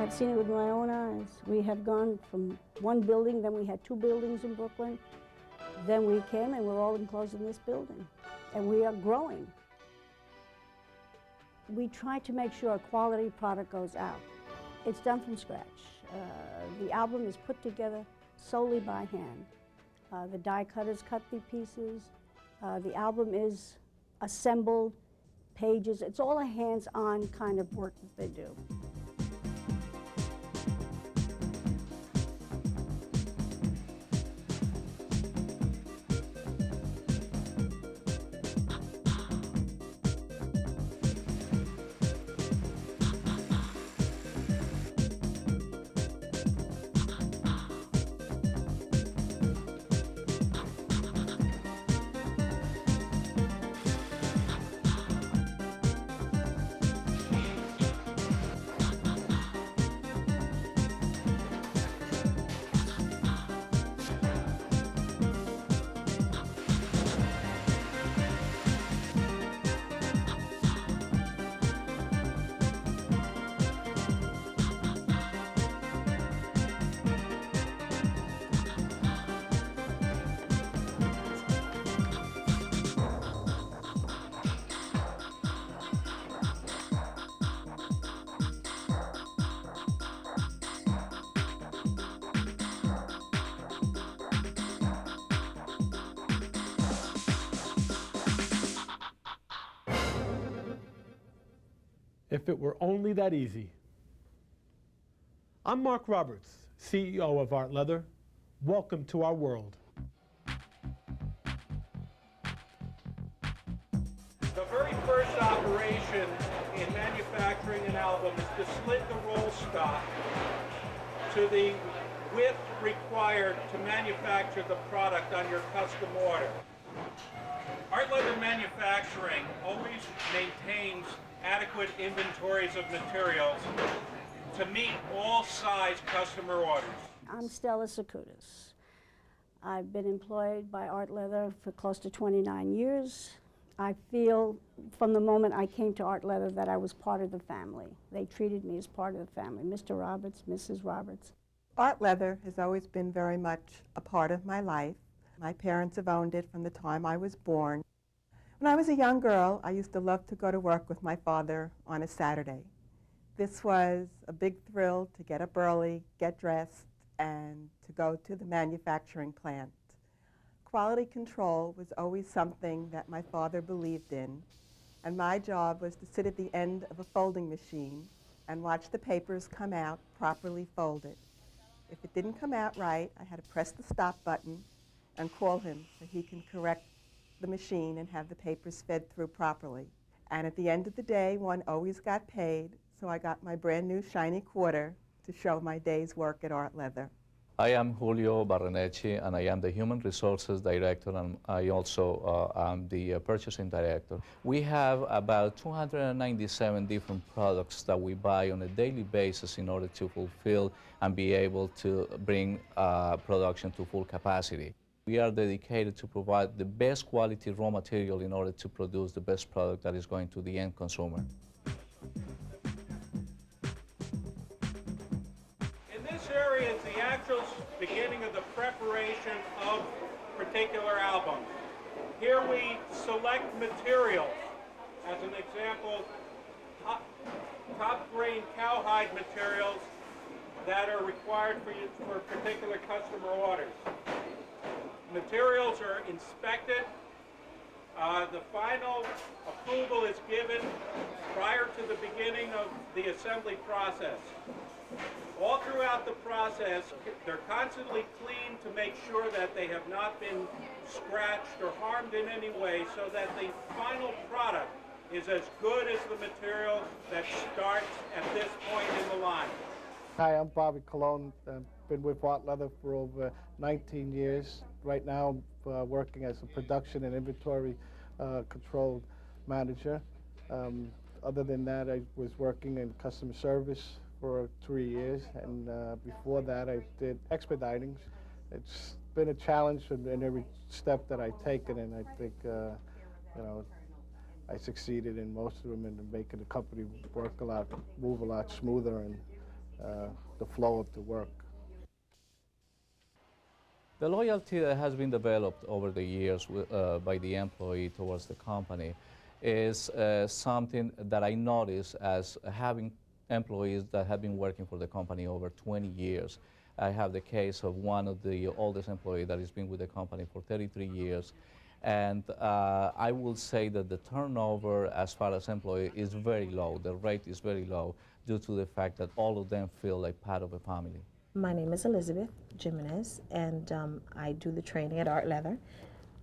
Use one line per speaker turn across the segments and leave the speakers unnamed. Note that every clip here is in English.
I've seen it with my own eyes. We have gone from one building, then we had two buildings in Brooklyn. Then we came and we're all enclosed in this building. And we are growing. We try to make sure a quality product goes out. It's done from scratch. The album is put together solely by hand. The die cutters cut the pieces. The album is assembled, pages. It's all a hands-on kind of work that they do.
If it were only that easy. I'm Mark Roberts, CEO of Art Leather. Welcome to our world.
The very first operation in manufacturing an album is to slit the roll stock to the width required to manufacture the product on your custom order. Art Leather Manufacturing always maintains adequate inventories of materials to meet all size customer orders.
I'm Stella Sakoutis. I've been employed by Art Leather for close to 29 years. I feel from the moment I came to Art Leather that I was part of the family. They treated me as part of the family, Mr. Roberts, Mrs. Roberts.
Art Leather has always been very much a part of my life. My parents have owned it from the time I was born. When I was a young girl, I used to love to go to work with my father on a Saturday. This was a big thrill to get up early, get dressed, and to go to the manufacturing plant. Quality control was always something that my father believed in, and my job was to sit at the end of a folding machine and watch the papers come out properly folded. If it didn't come out right, I had to press the stop button and call him so he can correct the machine and have the papers fed through properly. And at the end of the day, one always got paid, so I got my brand new shiny quarter to show my day's work at Art Leather.
I am Julio Barrenecci, and I am the Human Resources Director, and I also am the Purchasing Director. We have about 297 different products that we buy on a daily basis in order to fulfill and be able to bring production to full capacity. We are dedicated to provide the best quality raw material in order to produce the best product that is going to the end consumer.
In this area is the actual beginning of the preparation of particular albums. Here we select materials. As an example, top grain cowhide materials that are required for particular customer orders. Materials are inspected. The final approval is given prior to the beginning of the assembly process. All throughout the process, they're constantly cleaned to make sure that they have not been scratched or harmed in any way, so that the final product is as good as the material that starts at this point in the line.
Hi, I'm Bobby Colon. I've been with Art Leather for over 19 years. Right now, I'm working as a production and inventory control manager. Other than that, I was working in customer service for 3 years, and before that, I did expediting. It's been a challenge in every step that I've taken, and I think, I succeeded in most of them in making the company work move a lot smoother, and the flow of the work.
The loyalty that has been developed over the years by the employee towards the company is something that I notice as having employees that have been working for the company over 20 years. I have the case of one of the oldest employees that has been with the company for 33 years. And I will say that the turnover as far as employee is very low. The rate is very low due to the fact that all of them feel like part of a family.
My name is Elizabeth Jimenez, and I do the training at Art Leather.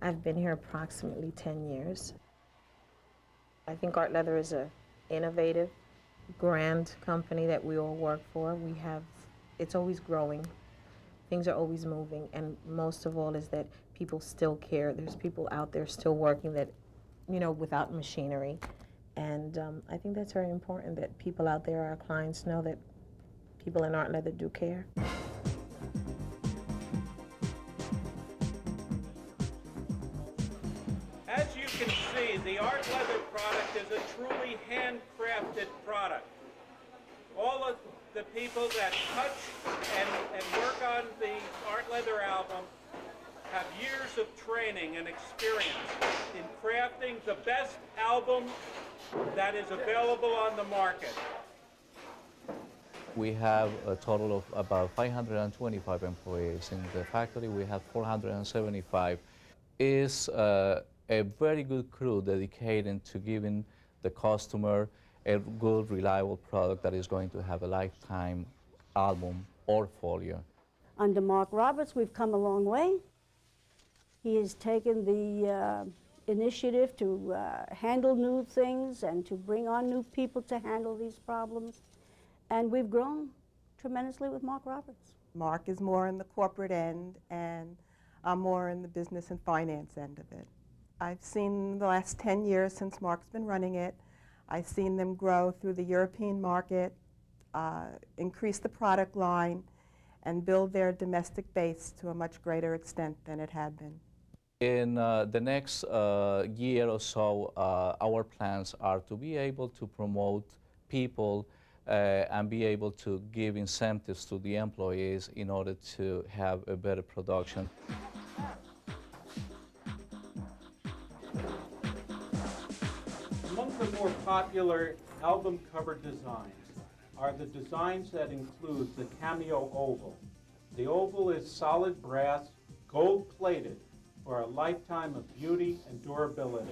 I've been here approximately 10 years. I think Art Leather is an innovative, grand company that we all work for. It's always growing. Things are always moving, and most of all is that people still care. There's people out there still working that, without machinery. And I think that's very important that people out there, our clients, know that people in Art Leather do care.
As you can see, the Art Leather product is a truly handcrafted product. All of the people that touch and work on the Art Leather album have years of training and experience in crafting the best album that is available on the market.
We have a total of about 525 employees. In the factory, we have 475. It's a very good crew dedicated to giving the customer a good, reliable product that is going to have a lifetime album or folio.
Under Mark Roberts, we've come a long way. He has taken the initiative to handle new things and to bring on new people to handle these problems. And we've grown tremendously with Mark Roberts.
Mark is more in the corporate end, and I'm more in the business and finance end of it. I've seen the last 10 years since Mark's been running it, I've seen them grow through the European market, increase the product line, and build their domestic base to a much greater extent than it had been.
In the next year or so, our plans are to be able to promote people and be able to give incentives to the employees in order to have a better production.
Among the more popular album cover designs are the designs that include the Cameo Oval. The oval is solid brass, gold-plated, for a lifetime of beauty and durability.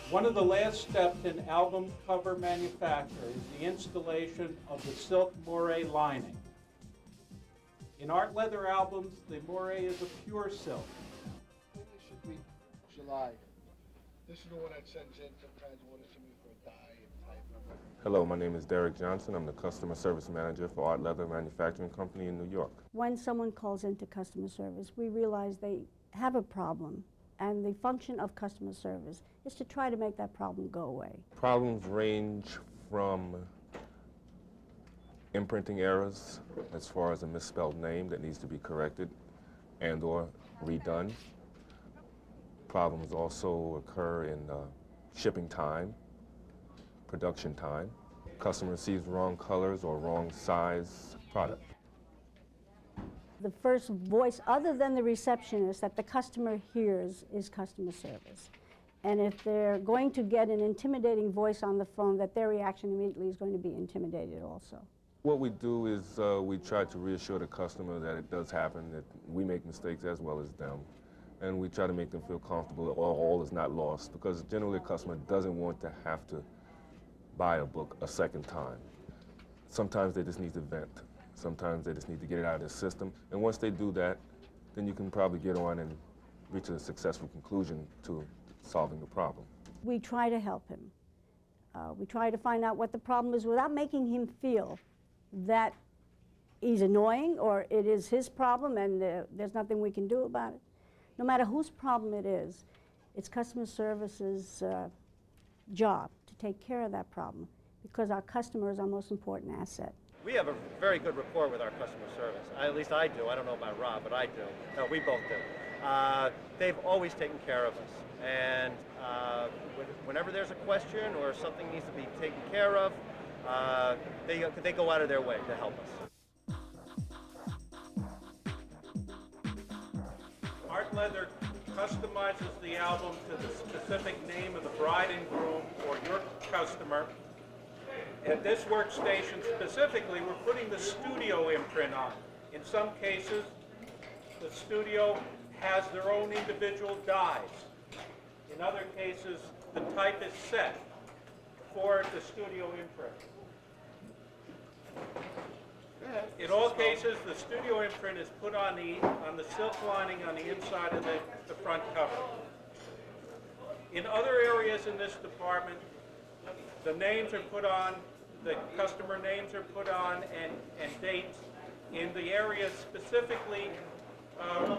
One of the last steps in album cover manufacture is the installation of the silk moire lining. In Art Leather albums, the moire is a pure silk.
It should be July. This is the one that sends in sometimes when it's me for a dye and type number.
Hello, my name is Derek Johnson. I'm the customer service manager for Art Leather Manufacturing Company in New York.
When someone calls into customer service, we realize they have a problem, and the function of customer service is to try to make that problem go away.
Problems range from imprinting errors as far as a misspelled name that needs to be corrected and or redone. Problems also occur in shipping time, production time. Customer receives wrong colors or wrong size product.
The first voice, other than the receptionist, that the customer hears is customer service. And if they're going to get an intimidating voice on the phone, that their reaction immediately is going to be intimidated also.
What we do is we try to reassure the customer that it does happen, that we make mistakes as well as them. And we try to make them feel comfortable that all is not lost, because generally a customer doesn't want to have to buy a book a second time. Sometimes they just need to vent. Sometimes they just need to get it out of their system. And once they do that, then you can probably get on and reach a successful conclusion to solving the problem.
We try to help him. We try to find out what the problem is without making him feel that he's annoying or it is his problem and there's nothing we can do about it. No matter whose problem it is, it's customer service's job to take care of that problem, because our customer is our most important asset.
We have a very good rapport with our customer service. At least I do. I don't know about Rob, but I do. No, we both do. They've always taken care of us. And whenever there's a question or something needs to be taken care of, they go out of their way to help us.
Art Leather customizes the album to the specific name of the bride and groom or your customer. At this workstation specifically, we're putting the studio imprint on. In some cases, the studio has their own individual dies. In other cases, the type is set for the studio imprint. In all cases, the studio imprint is put on the silk lining on the inside of the front cover. In other areas in this department, the names are put on, the customer names are put on, and dates in the areas specifically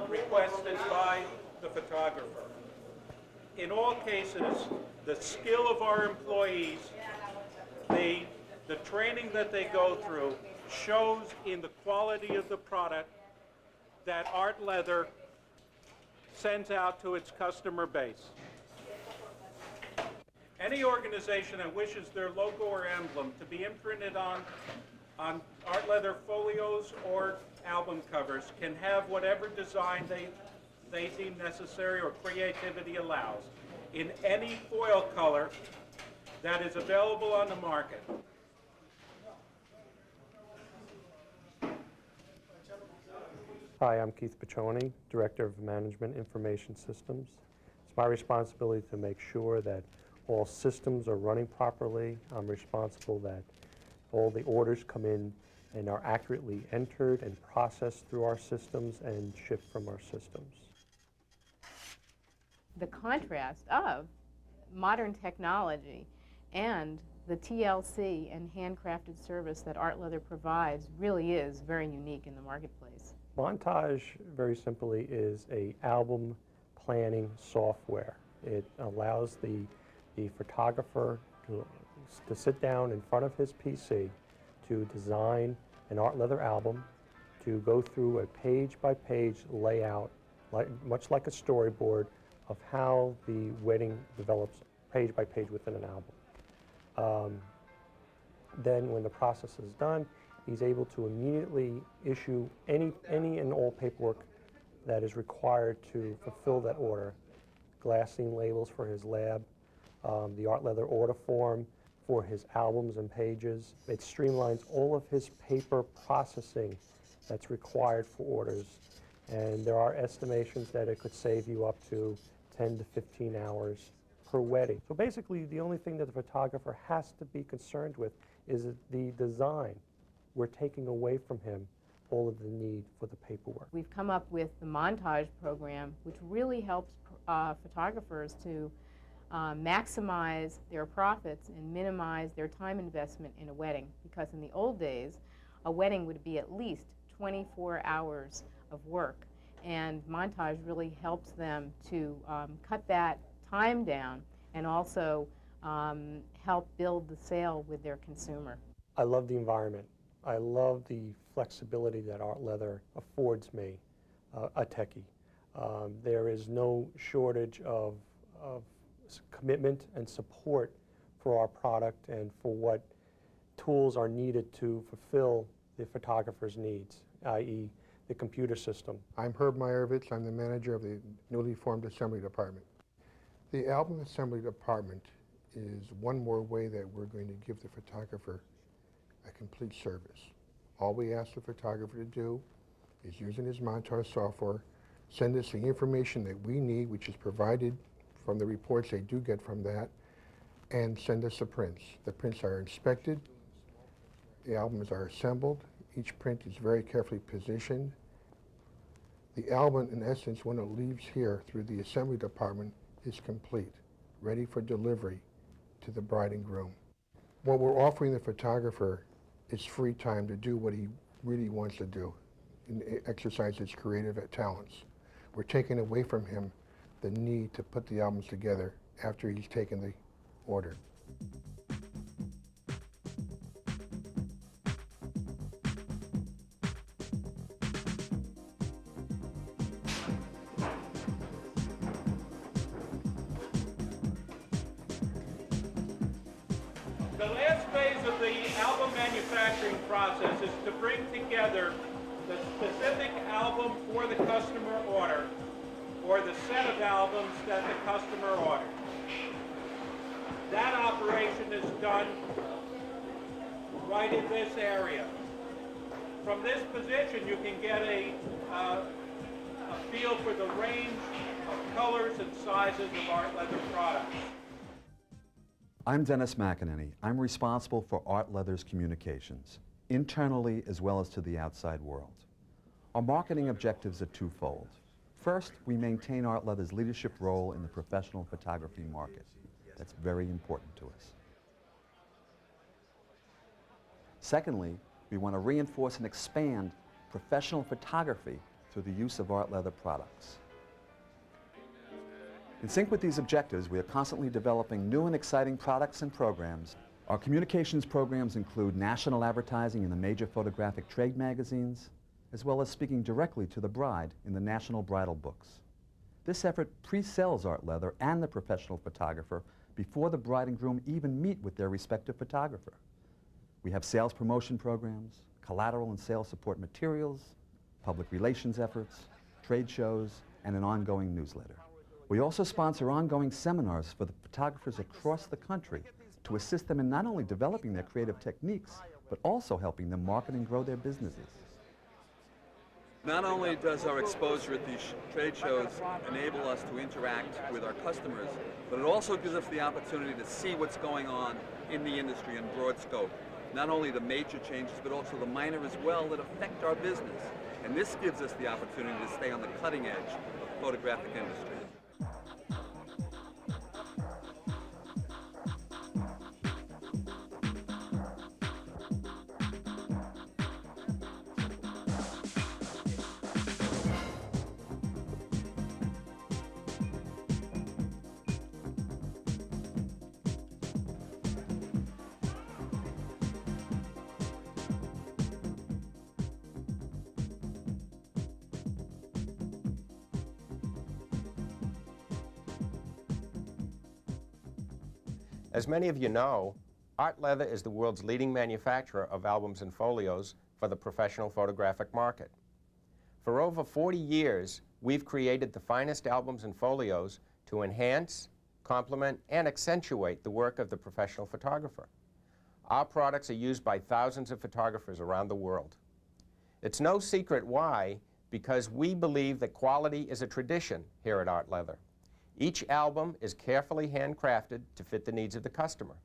requested by the photographer. In all cases, the skill of our employees, the training that they go through shows in the quality of the product that Art Leather sends out to its customer base. Any organization that wishes their logo or emblem to be imprinted on Art Leather folios or album covers can have whatever design they deem necessary or creativity allows in any foil color that is available on the market.
Hi, I'm Keith Piccioni, Director of Management Information Systems. It's my responsibility to make sure that all systems are running properly. I'm responsible that all the orders come in and are accurately entered and processed through our systems and shipped from our systems.
The contrast of modern technology and the TLC and handcrafted service that Art Leather provides really is very unique in the marketplace.
Montage, very simply, is an album planning software. It allows the photographer to sit down in front of his PC to design an Art Leather album, to go through a page-by-page layout, much like a storyboard, of how the wedding develops page by page within an album. Then when the process is done, he's able to immediately issue any and all paperwork that is required to fulfill that order. Glassine labels for his lab, the Art Leather order form for his albums and pages. It streamlines all of his paper processing that's required for orders. And there are estimations that it could save you up to 10 to 15 hours per wedding. So basically, the only thing that the photographer has to be concerned with is the design. We're taking away from him all of the need for the paperwork.
We've come up with the Montage program, which really helps photographers to maximize their profits and minimize their time investment in a wedding. Because in the old days, a wedding would be at least 24 hours of work. And Montage really helps them to cut that time down and also help build the sale with their consumer.
I love the environment. I love the flexibility that Art Leather affords me, a techie. There is no shortage of commitment and support for our product and for what tools are needed to fulfill the photographer's needs, i.e. the computer system.
I'm Herb Meyerowitz. I'm the manager of the newly formed assembly department. The album assembly department is one more way that we're going to give the photographer a complete service. All we ask the photographer to do is, using his Montage software, send us the information that we need, which is provided from the reports they do get from that, and send us the prints. The prints are inspected, the albums are assembled, each print is very carefully positioned. The album, in essence, when it leaves here through the assembly department, is complete, ready for delivery to the bride and groom. What we're offering the photographer is free time to do what he really wants to do and exercise his creative talents. We're taking away from him the need to put the albums together after he's taken the order.
The last phase of the album manufacturing process is to bring together the specific album for the customer order, or the set of albums that the customer ordered. That operation is done right in this area. From this position, you can get a feel for the range of colors and sizes of Art Leather products.
I'm Dennis McEnany. I'm responsible for Art Leather's communications, internally as well as to the outside world. Our marketing objectives are twofold. First, we maintain Art Leather's leadership role in the professional photography market. That's very important to us. Secondly, we want to reinforce and expand professional photography through the use of Art Leather products. In sync with these objectives, we are constantly developing new and exciting products and programs. Our communications programs include national advertising in the major photographic trade magazines, as well as speaking directly to the bride in the national bridal books. This effort pre-sells Art Leather and the professional photographer before the bride and groom even meet with their respective photographer. We have sales promotion programs, collateral and sales support materials, public relations efforts, trade shows, and an ongoing newsletter. We also sponsor ongoing seminars for the photographers across the country to assist them in not only developing their creative techniques, but also helping them market and grow their businesses.
Not only does our exposure at these trade shows enable us to interact with our customers, but it also gives us the opportunity to see what's going on in the industry in broad scope. Not only the major changes, but also the minor as well that affect our business. And this gives us the opportunity to stay on the cutting edge of the photographic industry.
As many of you know, Art Leather is the world's leading manufacturer of albums and folios for the professional photographic market. For over 40 years, we've created the finest albums and folios to enhance, complement, and accentuate the work of the professional photographer. Our products are used by thousands of photographers around the world. It's no secret why, because we believe that quality is a tradition here at Art Leather. Each album is carefully handcrafted to fit the needs of the customer.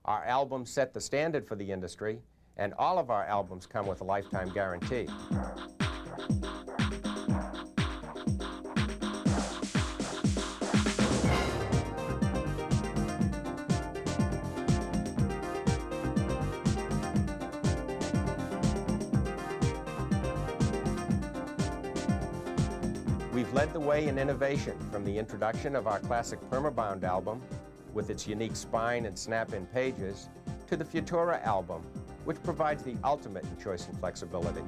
Our albums set the standard for the industry, and all of our albums come with a lifetime guarantee. We've led the way in innovation from the introduction of our classic Permabound album with its unique spine and snap-in pages to the Futura album, which provides the ultimate in choice and flexibility.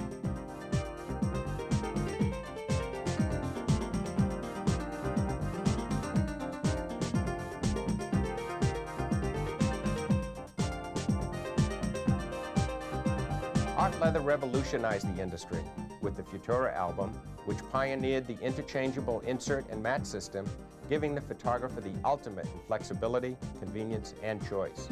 Art Leather revolutionized the industry with the Futura album, which pioneered the interchangeable insert and mat system, giving the photographer the ultimate in flexibility, convenience, and choice.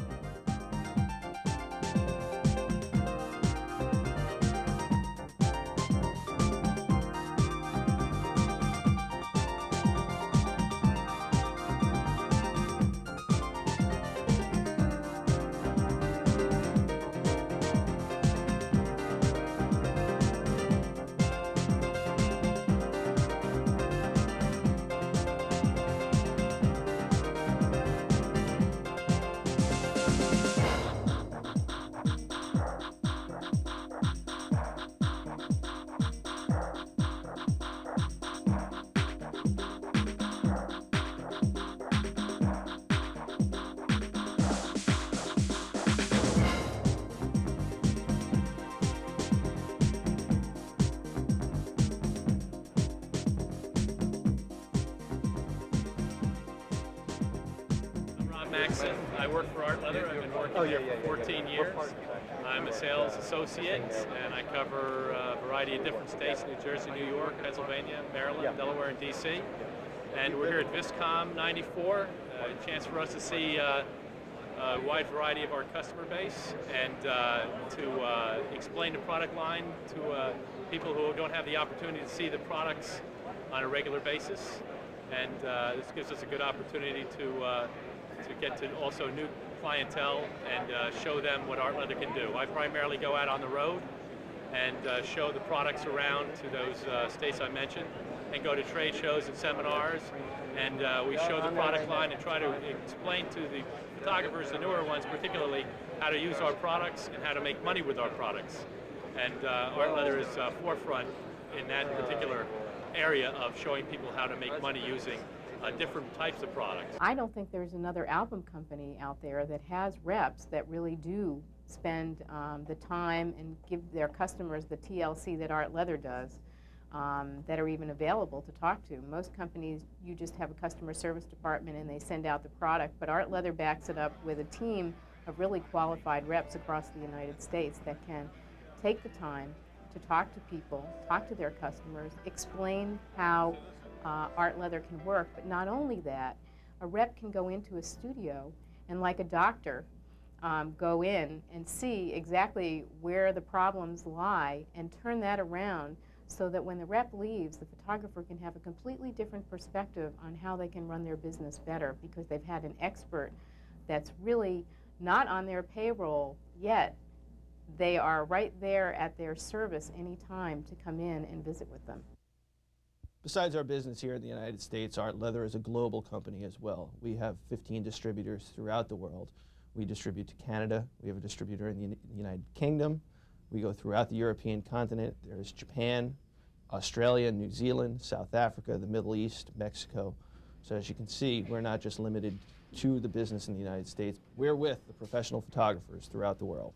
I work for Art Leather. I've been working there for 14 years. I'm a sales associate, and I cover a variety of different states: New Jersey, New York, Pennsylvania, Maryland, Delaware, and D.C. And we're here at VisCom 94, a chance for us to see a wide variety of our customer base and to explain the product line to people who don't have the opportunity to see the products on a regular basis. And this gives us a good opportunity to get to also new clientele and show them what Art Leather can do. I primarily go out on the road and show the products around to those states I mentioned, and go to trade shows and seminars, and we show the product line and try to explain to the photographers, the newer ones particularly, how to use our products and how to make money with our products. And Art Leather is forefront in that particular area of showing people how to make money using different types of products.
I don't think there's another album company out there that has reps that really do spend the time and give their customers the TLC that Art Leather does, that are even available to talk to. Most companies, you just have a customer service department and they send out the product, but Art Leather backs it up with a team of really qualified reps across the United States that can take the time to talk to people, talk to their customers, explain how Art Leather can work. But not only that, a rep can go into a studio and, like a doctor, go in and see exactly where the problems lie and turn that around so that when the rep leaves, the photographer can have a completely different perspective on how they can run their business better, because they've had an expert that's really not on their payroll yet. They are right there at their service anytime to come in and visit with them.
Besides our business here in the United States, Art Leather is a global company as well. We have 15 distributors throughout the world. We distribute to Canada. We have a distributor in the United Kingdom. We go throughout the European continent. There's Japan, Australia, New Zealand, South Africa, the Middle East, Mexico. So as you can see, we're not just limited to the business in the United States. We're with the professional photographers throughout the world.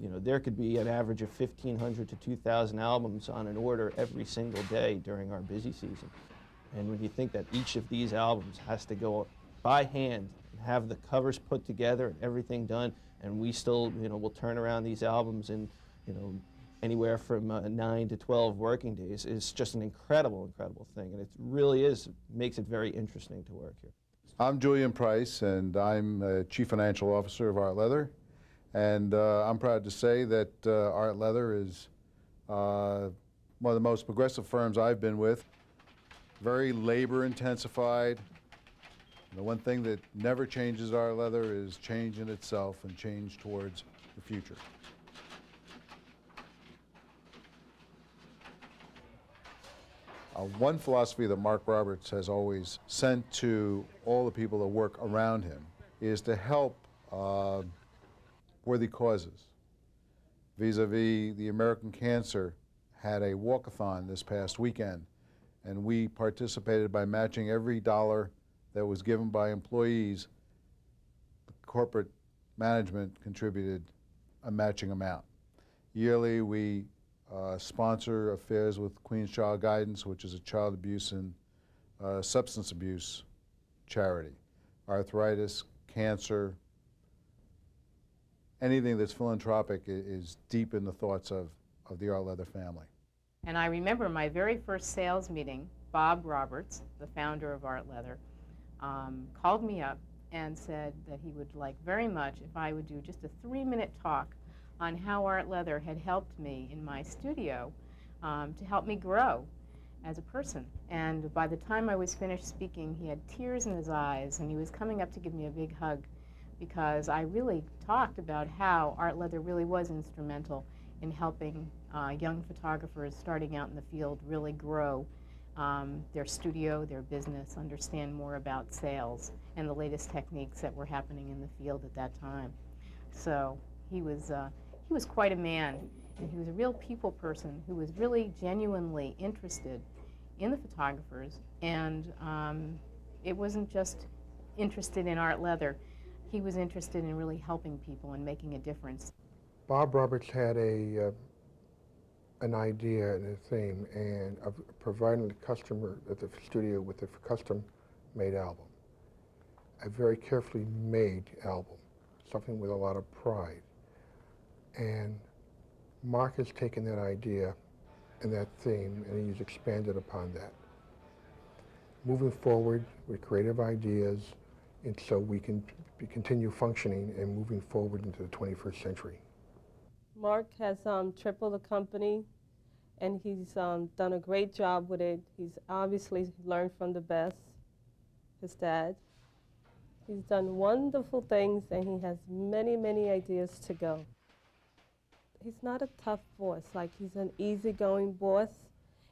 You know, there could be an average of 1,500 to 2,000 albums on an order every single day during our busy season. And when you think that each of these albums has to go by hand and have the covers put together and everything done, and we still, you know, will turn around these albums in, you know, anywhere from 9 to 12 working days, is just an incredible, incredible thing. And it really makes it very interesting to work here.
I'm Julian Price, and I'm Chief Financial Officer of Art Leather. And I'm proud to say that Art Leather is one of the most progressive firms I've been with. Very labor intensified. The one thing that never changes Art Leather is change in itself and change towards the future. One philosophy that Mark Roberts has always sent to all the people that work around him is to help worthy causes. Vis-a-vis the American Cancer had a walkathon this past weekend, and we participated by matching every dollar that was given by employees. The corporate management contributed a matching amount. Yearly, we sponsor affairs with Queen's Child Guidance, which is a child abuse and substance abuse charity. Arthritis, cancer, anything that's philanthropic is deep in the thoughts of the Art Leather family.
And I remember my very first sales meeting, Bob Roberts, the founder of Art Leather, called me up and said that he would like very much if I would do just a 3-minute talk on how Art Leather had helped me in my studio to help me grow as a person. And by the time I was finished speaking, he had tears in his eyes, and he was coming up to give me a big hug, because I really talked about how Art Leather really was instrumental in helping young photographers starting out in the field really grow their studio, their business, understand more about sales and the latest techniques that were happening in the field at that time. So he was quite a man, and he was a real people person who was really genuinely interested in the photographers, and it wasn't just interested in Art Leather. He was interested in really helping people and making a difference.
Bob Roberts had a an idea and a theme and of providing the customer at the studio with a custom-made album. A very carefully made album, something with a lot of pride. And Mark has taken that idea and that theme and he's expanded upon that. Moving forward with creative ideas and so we can continue functioning and moving forward into the 21st century.
Mark has tripled the company, and he's done a great job with it. He's obviously learned from the best, his dad. He's done wonderful things, and he has many, many ideas to go. He's not a tough boss. Like, he's an easygoing boss,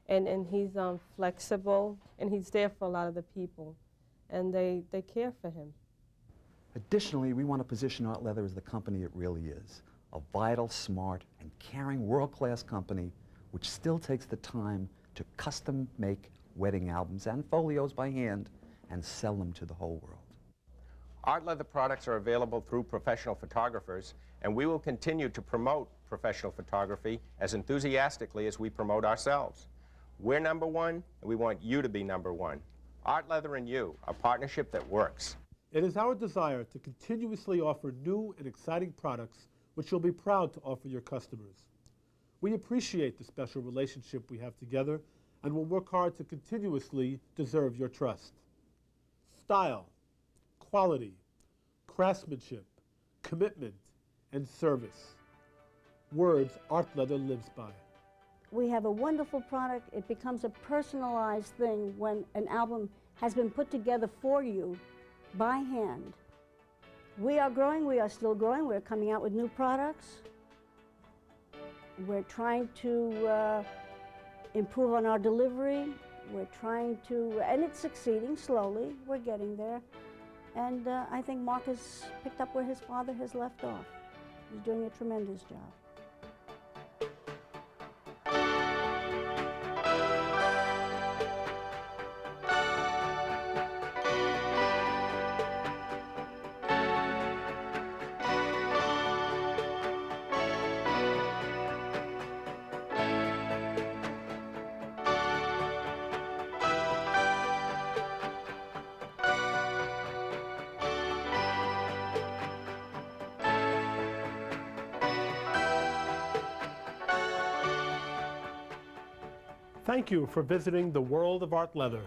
and he's flexible, and he's there for a lot of the people, and they care for him.
Additionally, we want to position Art Leather as the company it really is, a vital, smart, and caring world-class company which still takes the time to custom make wedding albums and folios by hand and sell them to the whole world.
Art Leather products are available through professional photographers, and we will continue to promote professional photography as enthusiastically as we promote ourselves. We're number one, and we want you to be number one. Art Leather and you, a partnership that works.
It is our desire to continuously offer new and exciting products which you'll be proud to offer your customers. We appreciate the special relationship we have together and will work hard to continuously deserve your trust. Style, quality, craftsmanship, commitment, and service. Words Art Leather lives by.
We have a wonderful product. It becomes a personalized thing when an album has been put together for you by hand. We are growing, we are still growing, we're coming out with new products. We're trying to improve on our delivery. We're trying to, and it's succeeding slowly, we're getting there. And I think Mark has picked up where his father has left off. He's doing a tremendous job.
Thank you for visiting the world of Art Leather.